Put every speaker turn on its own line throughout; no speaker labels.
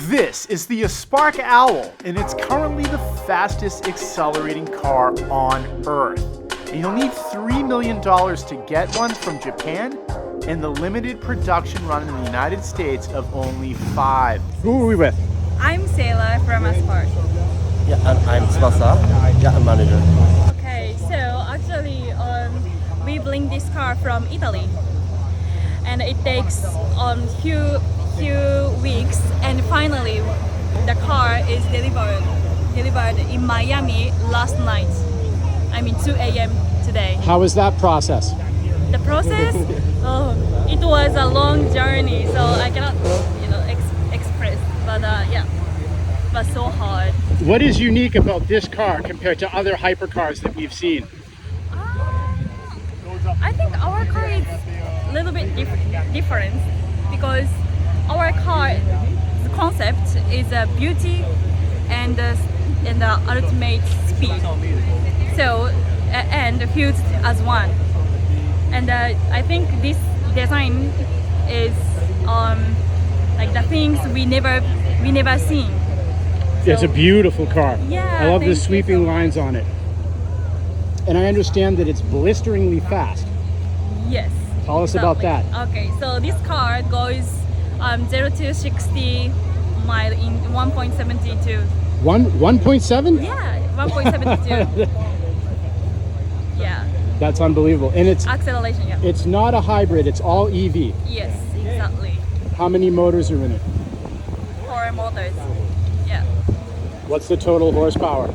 This is the Aspark Owl, and it's currently the fastest accelerating car on Earth. And you'll need $3 million to get one from Japan, and the limited production run in the United States of only 5. Who are we with?
I'm Sailor from Aspark.
Yeah, and I'm Tsubasa, I'm manager.
Okay, so actually we bring this car from Italy, and it takes few weeks, and finally the car is delivered in Miami last night. I mean 2 a.m. today.
How was that process?
The process? It was a long journey, so I cannot, express. But yeah, it was so hard.
What is unique about this car compared to other hypercars that we've seen?
I think our car is a little bit different because our car, the concept is beauty and the ultimate speed. So and fused as one. And I think this design is like the things we never seen. So,
It's a beautiful car.
Yeah,
I love the
thank you
sweeping
so much.
lines on it. And I understand that it's blisteringly fast.
Yes.
Tell us about that.
Okay, so this car goes 0 to 60 mile in 1.72.
1.7?
Yeah, 1.72. Yeah,
That's unbelievable. And it's
acceleration. Yeah.
it's not a hybrid, it's all EV.
Yes, exactly.
How many motors are in it?
4 motors. Yeah.
What's the total horsepower?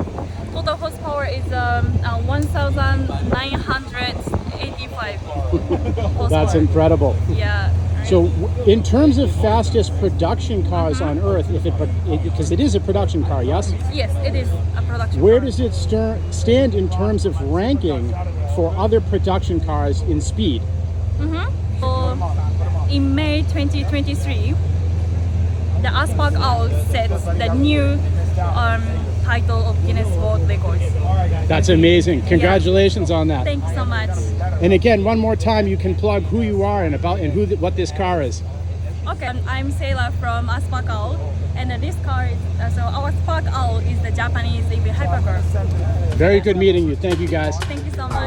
Total horsepower is 1,985 horsepower.
That's incredible.
Yeah.
So in terms of fastest production cars on Earth, because it is a production car, yes?
Yes, it is a production
Where
car.
does it stand in terms of ranking for other production cars in speed?
So, in May 2023, the Aspark Owl sets the new title of Guinness World Records.
That's amazing. Congratulations on that.
Thank you so much.
And again, one more time, you can plug who you are and what this car is.
Okay, I'm Sailor from Aspark Owl, and this car is so our Aspark Owl is the Japanese EV Hypercar.
Very good meeting you. Thank you, guys.
Thank you so much.